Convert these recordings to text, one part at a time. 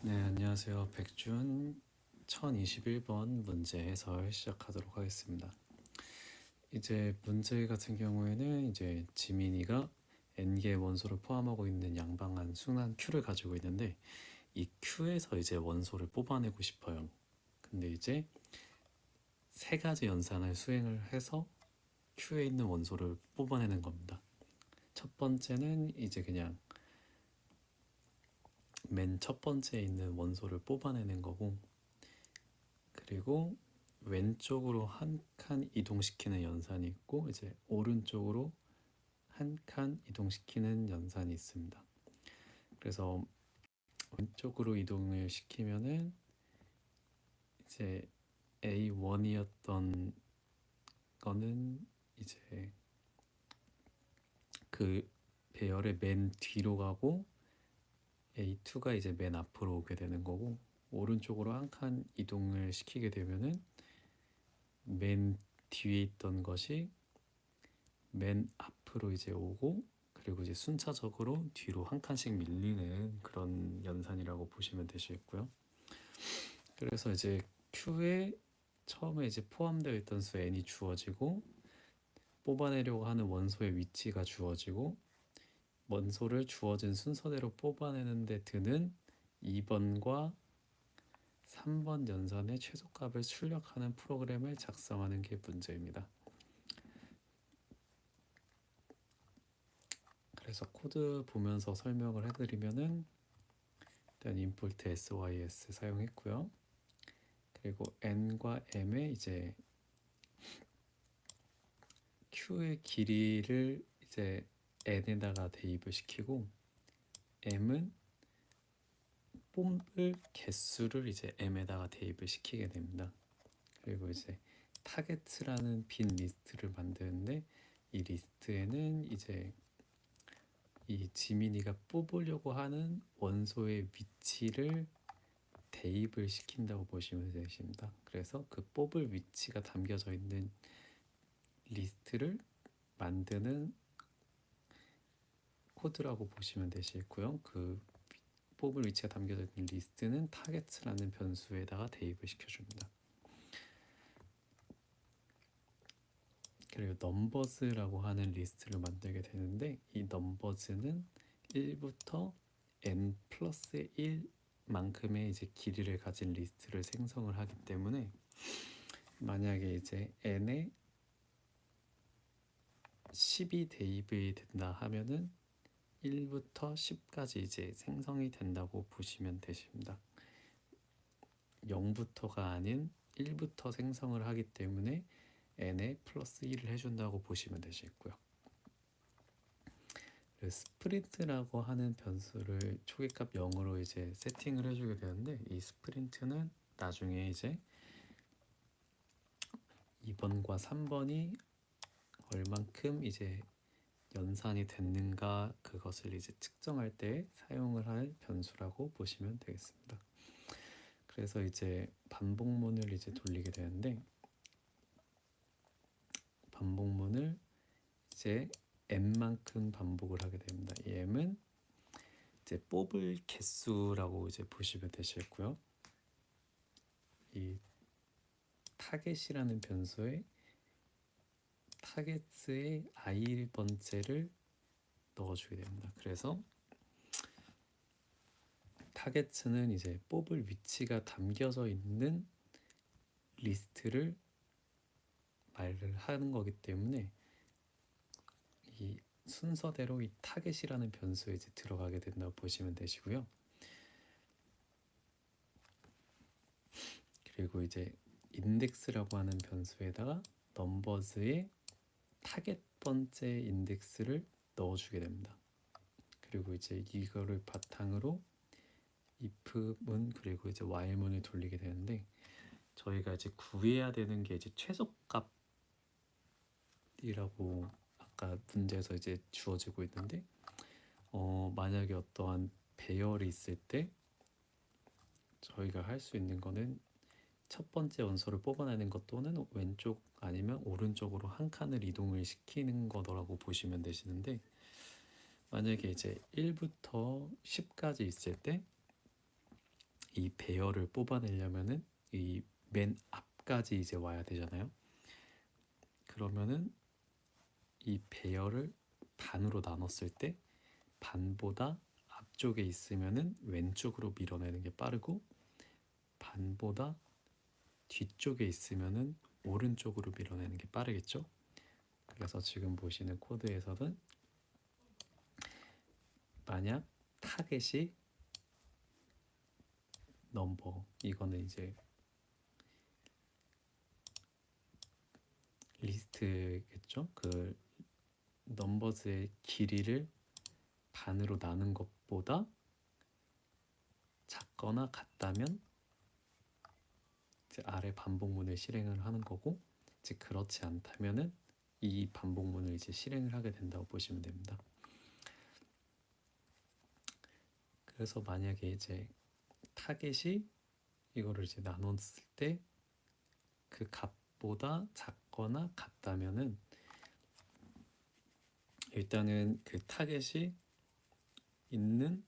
네, 안녕하세요. 백준 1021번 문제 해설 시작하도록 하겠습니다. 이제 문제 같은 경우에는 이제 지민이가 n개의 원소를 포함하고 있는 양방한 순환 Q를 가지고 있는데 이 Q에서 이제 원소를 뽑아내고 싶어요. 근데 이제 세 가지 연산을 수행을 해서 Q에 있는 원소를 뽑아내는 겁니다. 첫 번째는 이제 그냥 맨 첫 번째에 있는 원소를 뽑아내는 거고, 그리고 왼쪽으로 한 칸 이동시키는 연산이 있고 이제 오른쪽으로 한 칸 이동시키는 연산이 있습니다. 그래서 왼쪽으로 이동을 시키면은 이제 A1이었던 거는 이제 그 배열의 맨 뒤로 가고 A2가 이제 맨 앞으로 오게 되는 거고, 오른쪽으로 한 칸 이동을 시키게 되면은 맨 뒤에 있던 것이 맨 앞으로 이제 오고, 그리고 이제 순차적으로 뒤로 한 칸씩 밀리는 그런 연산이라고 보시면 되시겠고요. 그래서 이제 Q에 처음에 이제 포함되어 있던 수 n이 주어지고, 뽑아내려고 하는 원소의 위치가 주어지고, 원소를 주어진 순서대로 뽑아내는데 드는 2번과 3번 연산의 최소값을 출력하는 프로그램을 작성하는 게 문제입니다. 그래서 코드 보면서 설명을 해드리면은, 일단 임포트 sys 사용했고요. 그리고 n과 m의 이제 q의 길이를 이제 n에다가 대입을 시키고, m은 뽑을 개수를 이제 m에다가 대입을 시키게 됩니다. 그리고 이제 타겟이라는 빈 리스트를 만드는데, 이 리스트에는 이제 이 지민이가 뽑으려고 하는 원소의 위치를 대입을 시킨다고 보시면 되십니다. 그래서 그 뽑을 위치가 담겨져 있는 리스트를 만드는 코드라고 보시면 되시고요. 그 뽑을 위치가 담겨져 있는 리스트는 타겟라는 변수에다가 대입을 시켜줍니다. 그리고 넘버즈라고 하는 리스트를 만들게 되는데, 이 넘버즈는 1부터 n 플러스 1만큼의 이제 길이를 가진 리스트를 생성을 하기 때문에, 만약에 이제 n에 10이 대입이 된다 하면은 1부터 10까지 이제 생성이 된다고 보시면 되십니다. 0부터가 아닌 1부터 생성을 하기 때문에 n에 플러스 1을 해준다고 보시면 되시고요. 스프린트라고 하는 변수를 초기값 0으로 이제 세팅을 해주게 되는데, 이 스프린트는 나중에 이제 2번과 3번이 얼만큼 이제 연산이 됐는가, 그것을 이제 측정할 때 사용을 할 변수라고 보시면 되겠습니다. 그래서 이제 반복문을 이제 돌리게 되는데, 반복문을 이제 m만큼 반복을 하게 됩니다. 이 m은 이제 뽑을 개수라고 이제 보시면 되시고요. 이 타겟이라는 변수에 타겟의 i번째를 넣어주게 됩니다. 그래서 타겟은 이제 뽑을 위치가 담겨져 있는 리스트를 말을 하는 거기 때문에, 이 순서대로 이 타겟이라는 변수에 이제 들어가게 된다고 보시면 되시고요. 그리고 이제 인덱스라고 하는 변수에다가 넘버즈의 타겟 번째 인덱스를 넣어주게 됩니다. 그리고 이제 이거를 바탕으로 if문 그리고 이제 while문을 돌리게 되는데, 저희가 이제 구해야 되는 게 이제 최소값이라고 아까 문제에서 이제 주어지고 있는데, 만약에 어떠한 배열이 있을 때 저희가 할 수 있는 거는 첫 번째 원소를 뽑아내는 것 또는 왼쪽 아니면 오른쪽으로 한 칸을 이동을 시키는 거라고 보시면 되시는데, 만약에 이제 1부터 10까지 있을 때 이 배열을 뽑아내려면은 이 맨 앞까지 이제 와야 되잖아요. 그러면은 이 배열을 반으로 나눴을 때 반보다 앞쪽에 있으면은 왼쪽으로 밀어내는 게 빠르고 반보다 뒤쪽에 있으면은 오른쪽으로 밀어내는 게 빠르겠죠. 그래서 지금 보시는 코드에서는 만약 타겟이 넘버, 이거는 이제 리스트겠죠. 그 넘버즈의 길이를 반으로 나눈 것보다 작거나 같다면 이제 아래 반복문을 실행을 하는 거고, 이제 그렇지 않다면은 이 반복문을 이제 실행을 하게 된다고 보시면 됩니다. 그래서 만약에 이제 타겟이 이거를 이제 나눴을 때 그 값보다 작거나 같다면은 일단은 그 타겟이 있는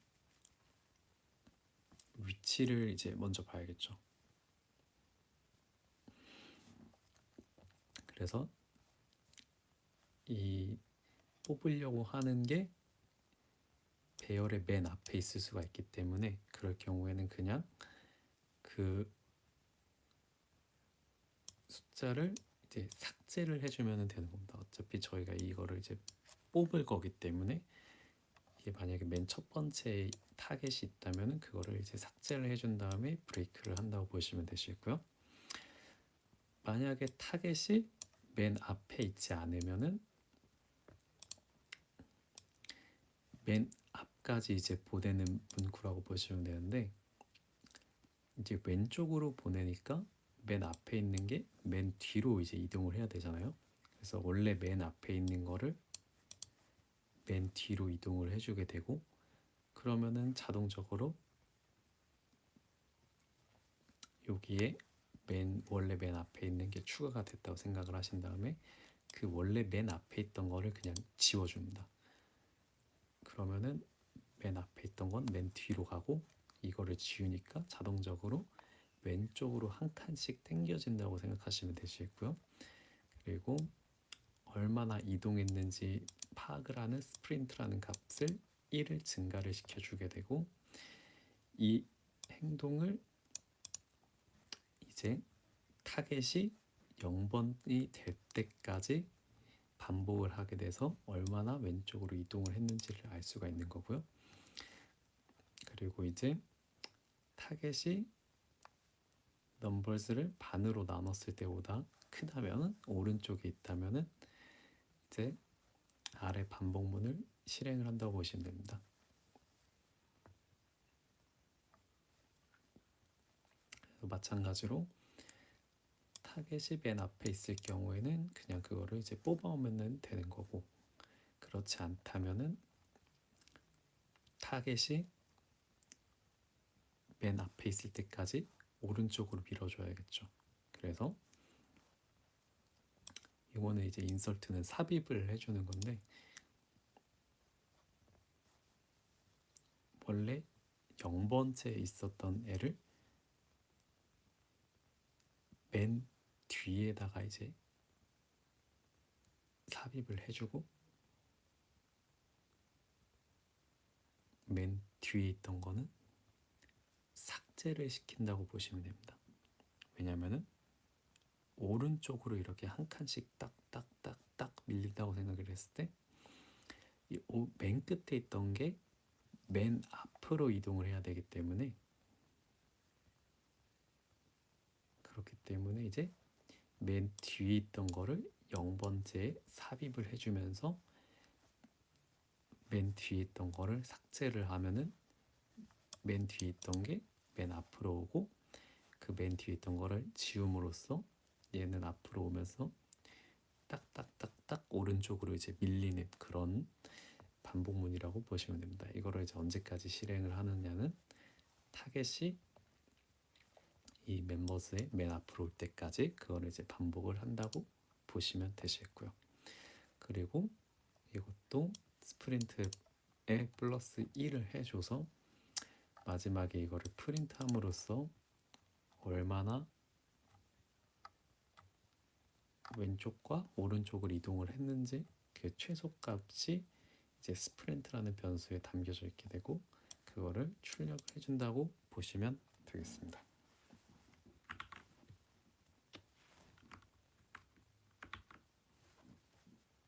위치를 이제 먼저 봐야겠죠. 그래서 이 뽑으려고 하는 게 배열의 맨 앞에 있을 수가 있기 때문에 그럴 경우에는 그냥 그 숫자를 이제 삭제를 해주면 되는 겁니다. 어차피 저희가 이거를 이제 뽑을 거기 때문에 이게 만약에 맨 첫 번째 타겟이 있다면 그거를 이제 삭제를 해준 다음에 브레이크를 한다고 보시면 되시고요. 만약에 타겟이 맨 앞에 있지 않으면은 맨 앞까지 이제 보내는 문구라고 보시면 되는데, 이제 왼쪽으로 보내니까 맨 앞에 있는 게 맨 뒤로 이제 이동을 해야 되잖아요. 그래서 원래 맨 앞에 있는 거를 맨 뒤로 이동을 해주게 되고, 그러면은 자동적으로 여기에 원래 맨 앞에 있는 게 추가가 됐다고 생각을 하신 다음에 그 원래 맨 앞에 있던 거를 그냥 지워줍니다. 그러면은 맨 앞에 있던 건 맨 뒤로 가고, 이거를 지우니까 자동적으로 왼쪽으로 한 칸씩 당겨진다고 생각하시면 되시고요. 그리고 얼마나 이동했는지 파악을 하는 스프린트라는 값을 1을 증가를 시켜주게 되고, 이 행동을 이제 타겟이 0번이 될 때까지 반복을 하게 돼서 얼마나 왼쪽으로 이동을 했는지를 알 수가 있는 거고요. 그리고 이제 타겟이 넘버즈를 반으로 나눴을 때보다 크다면, 오른쪽에 있다면 이제 아래 반복문을 실행을 한다고 보시면 됩니다. 마찬가지로 타겟이 맨 앞에 있을 경우에는 그냥 그거를 이제 뽑아오면 되는 거고, 그렇지 않다면은 타겟이 맨 앞에 있을 때까지 오른쪽으로 밀어줘야겠죠. 그래서 이거는 이제 인설트는 삽입을 해주는 건데, 원래 0번째에 있었던 애를 맨 뒤에다가 이제 삽입을 해주고, 맨 뒤에 있던 거는 삭제를 시킨다고 보시면 됩니다. 왜냐면은 오른쪽으로 이렇게 한 칸씩 딱딱딱딱 밀린다고 생각을 했을 때 이 맨 끝에 있던 게 맨 앞으로 이동을 해야 되기 때문에, 그렇기 때문에 이제 맨 뒤에 있던 거를 0번째에 삽입을 해주면서 맨 뒤에 있던 거를 삭제를 하면은 맨 뒤에 있던 게 맨 앞으로 오고, 그 맨 뒤에 있던 거를 지움으로써 얘는 앞으로 오면서 딱딱딱딱 오른쪽으로 이제 밀리는 그런 반복문이라고 보시면 됩니다. 이거를 이제 언제까지 실행을 하느냐는 타겟이 이 멤버스의 맨 앞으로 올 때까지 그거를 이제 반복을 한다고 보시면 되시겠고요. 그리고 이것도 스프린트에 플러스 1을 해줘서 마지막에 이거를 프린트함으로써 얼마나 왼쪽과 오른쪽을 이동을 했는지 그 최소값이 이제 스프린트라는 변수에 담겨져 있게 되고 그거를 출력을 해준다고 보시면 되겠습니다.